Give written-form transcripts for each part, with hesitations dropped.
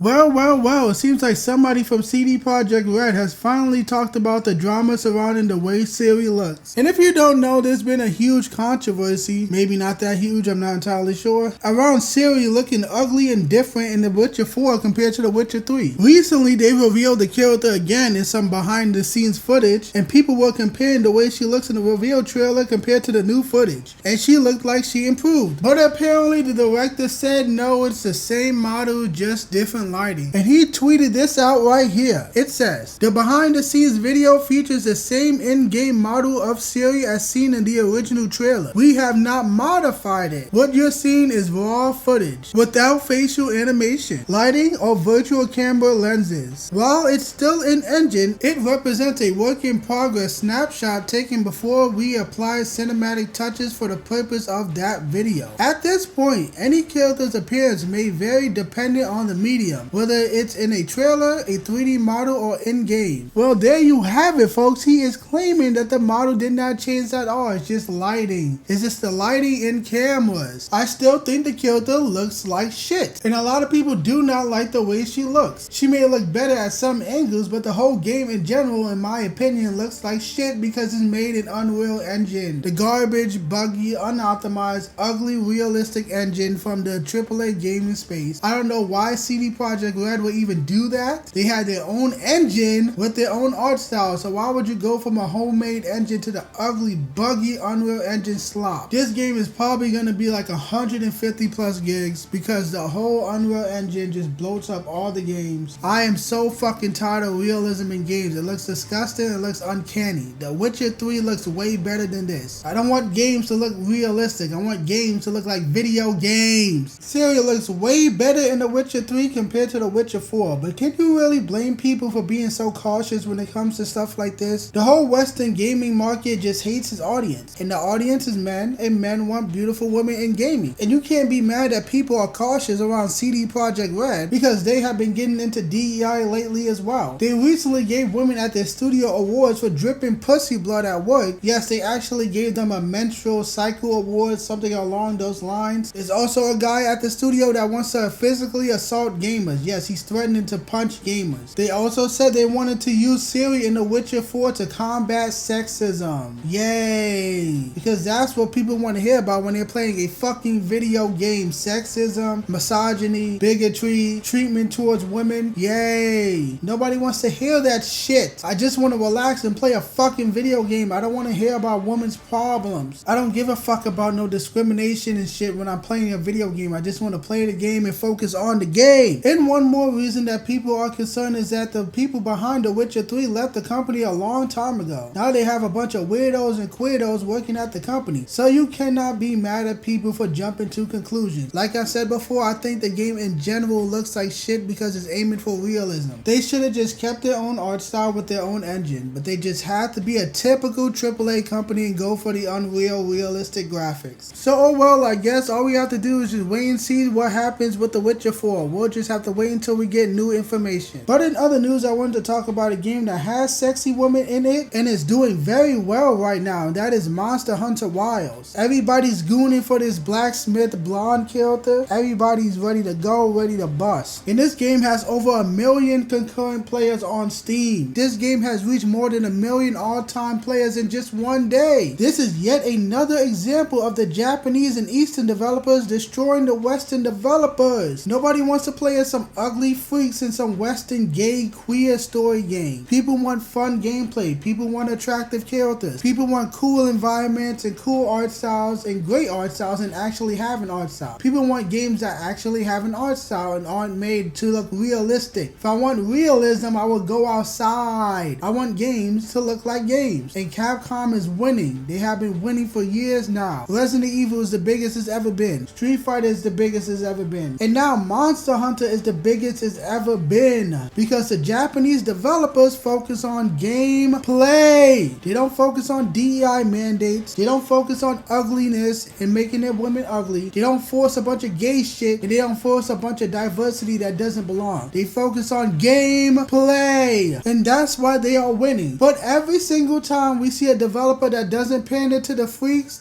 Well, it seems like somebody from Projekt Red has finally talked about the drama surrounding the way Ciri looks. And if you don't know, there's been a huge controversy, maybe not that huge, I'm not entirely sure, around Ciri looking ugly and different in The Witcher 4 compared to The Witcher 3. Recently, they revealed the character again in some behind the scenes footage, and people were comparing the way she looks in the reveal trailer compared to the new footage. And she looked like she improved. But apparently the director said no, it's the same model, just different lighting. And he tweeted this out right here. It says, the behind the scenes video features the same in-game model of Ciri as seen in the original trailer. We have not modified it. What you're seeing is raw footage without facial animation, lighting, or virtual camera lenses. While it's still in engine, it represents a work in progress snapshot taken before we apply cinematic touches for the purpose of that video. At this point, any character's appearance may vary depending on the medium, whether it's in a trailer, a 3D model, or in-game. Well, there you have it, folks. He is claiming that the model did not change at all. It's just lighting. It's just the lighting in cameras. I still think the character looks like shit. And a lot of people do not like the way she looks. She may look better at some angles, but the whole game in general, in my opinion, looks like shit because it's made in Unreal Engine. The garbage, buggy, unoptimized, ugly, realistic engine from the AAA gaming space. I don't know why Projekt Red would even do that. They had their own engine with their own art style, so why would you go from a homemade engine to the ugly, buggy Unreal Engine slop? This game is probably going to be like 150 plus gigs because the whole Unreal Engine just bloats up all the games. I am so fucking tired of realism in games. It looks disgusting. It looks uncanny. The Witcher 3 looks way better than this. I don't want games to look realistic. I want games to look like video games. Ciri looks way better in The Witcher 3 compared to The Witcher 4, but can you really blame people for being so cautious when it comes to stuff like this? The whole Western gaming market just hates its audience, and the audience is men, and men want beautiful women in gaming. And you can't be mad that people are cautious around Projekt Red because they have been getting into DEI lately as well. They recently gave women at their studio awards for dripping pussy blood at work. Yes, they actually gave them a menstrual cycle award, something along those lines. There's also a guy at the studio that wants to physically assault gamers. Yes, he's threatening to punch gamers. They also said they wanted to use Ciri in The Witcher 4 to combat sexism. Yay! Because that's what people want to hear about when they're playing a fucking video game. Sexism, misogyny, bigotry, treatment towards women. Yay! Nobody wants to hear that shit. I just want to relax and play a fucking video game. I don't want to hear about women's problems. I don't give a fuck about no discrimination and shit when I'm playing a video game. I just want to play the game and focus on the game. And one more reason that people are concerned is that the people behind The Witcher 3 left the company a long time ago. Now they have a bunch of weirdos and queerdos working at the company. So you cannot be mad at people for jumping to conclusions. Like I said before, I think the game in general looks like shit because it's aiming for realism. They should have just kept their own art style with their own engine, but they just had to be a typical AAA company and go for the unreal, realistic graphics. So, oh well, I guess all we have to do is just wait and see what happens with The Witcher 4. We'll just have to wait until we get new information. But in other news, I wanted to talk about a game that has sexy women in it and is doing very well right now, and that is Monster Hunter Wilds. Everybody's gooning for this blacksmith blonde character. Everybody's ready to go, ready to bust. And this game has over 1 million concurrent players on Steam. This game has reached more than 1 million all-time players in just one day. This is yet another example of the Japanese and Eastern developers destroying the Western developers. Nobody wants to play as some ugly freaks in some Western gay queer story game. People want fun gameplay. People want attractive characters. People want cool environments and cool art styles and great art styles and actually have an art style. People want games that actually have an art style and aren't made to look realistic. If I want realism, I would go outside. I want games to look like games. And Capcom is winning. They have been winning for years now. Resident Evil is the biggest it's ever been. Street Fighter is the biggest it's ever been. And now Monster Hunter is the biggest it's ever been. Because the Japanese developers focus on gameplay. They don't focus on DEI mandates. They don't focus on ugliness and making their women ugly. They don't force a bunch of gay shit, and they don't force a bunch of diversity that doesn't belong. They focus on gameplay. And that's why they are winning. But every single time we see a developer that doesn't pander to the freaks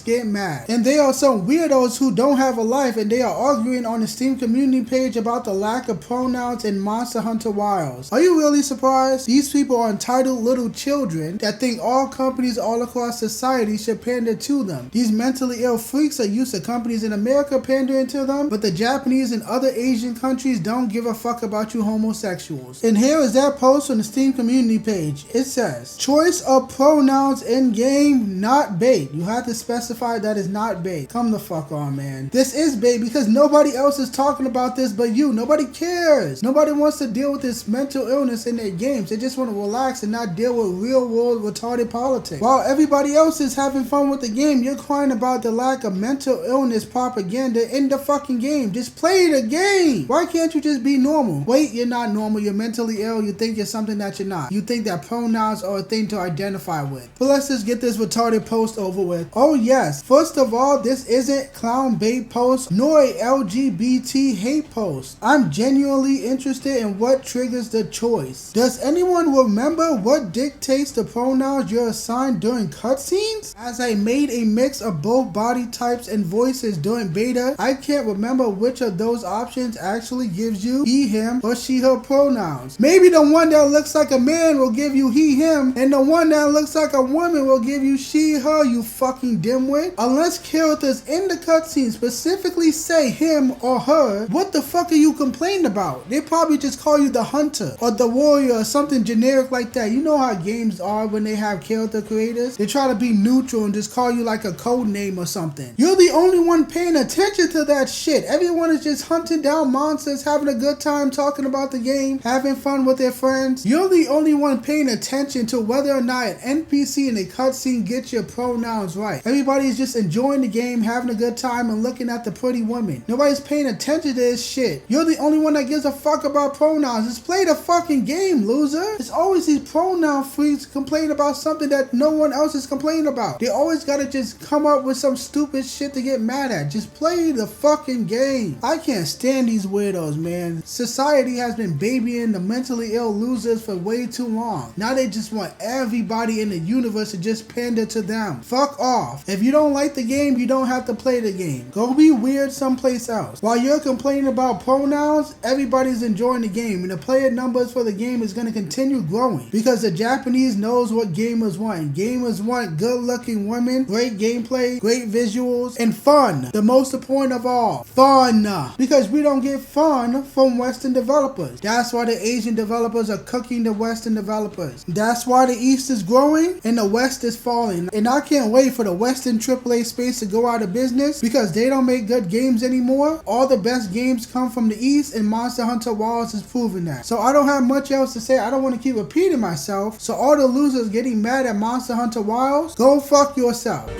get mad. And they are some weirdos who don't have a life, and they are arguing on the Steam community page about about the lack of pronouns in Monster Hunter Wilds. Are you really surprised? These people are entitled little children that think all companies all across society should pander to them. These mentally ill freaks are used to companies in America pandering to them, but the Japanese and other Asian countries don't give a fuck about you homosexuals. And here is that post on the Steam community page. It says, choice of pronouns in game, not bait. You have to specify that is not bait. Come the fuck on, man. This is bait because nobody else is talking about this but you. Nobody cares. Nobody wants to deal with this mental illness in their games. They just want to relax and not deal with real world retarded politics. While everybody else is having fun with the game, you're crying about the lack of mental illness propaganda in the fucking game. Just play the game. Why can't you just be normal? Wait, you're not normal. You're mentally ill. You think you're something that you're not. You think that pronouns are a thing to identify with. But let's just get this retarded post over with. Oh yes. First of all, this isn't clown bait post nor a LGBT hate post. I'm genuinely interested in what triggers the choice. Does anyone remember what dictates the pronouns you're assigned during cutscenes? As I made a mix of both body types and voices during beta, I can't remember which of those options actually gives you he, him, or she, her pronouns. Maybe the one that looks like a man will give you he, him, and the one that looks like a woman will give you she, her, you fucking dimwit. Unless characters in the cutscene specifically say him or her, what the fuck are you complaining about? They probably just call you the hunter or the warrior or something generic like that. You know how games are when they have character creators? They try to be neutral and just call you like a code name or something. You're the only one paying attention to that shit. Everyone is just hunting down monsters, having a good time talking about the game, having fun with their friends. You're the only one paying attention to whether or not an NPC in a cutscene gets your pronouns right. Everybody's just enjoying the game, having a good time, and looking at the pretty women. Nobody's paying attention to this shit. You're the only one that gives a fuck about pronouns. Just play the fucking game, loser. It's always these pronoun freaks complaining about something that no one else is complaining about. They always gotta just come up with some stupid shit to get mad at. Just play the fucking game. I can't stand these weirdos, man. Society has been babying the mentally ill losers for way too long. Now they just want everybody in the universe to just pander to them. Fuck off. If you don't like the game, you don't have to play the game. Go be weird someplace else. While you're complaining about pronouns, everybody's enjoying the game, and the player numbers for the game is going to continue growing because the Japanese knows what gamers want. Gamers want good looking women, great gameplay, great visuals, and fun. The most important of all, fun. Because we don't get fun from Western developers. That's why the Asian developers are cooking the Western developers. That's why the East is growing and the West is falling. And I can't wait for the Western AAA space to go out of business because they don't make good games anymore. All the best games come from the East, and Monster Hunter Wilds is proving that. So I don't have much else to say. I don't want to keep repeating myself. So all the losers getting mad at Monster Hunter Wilds, go fuck yourself.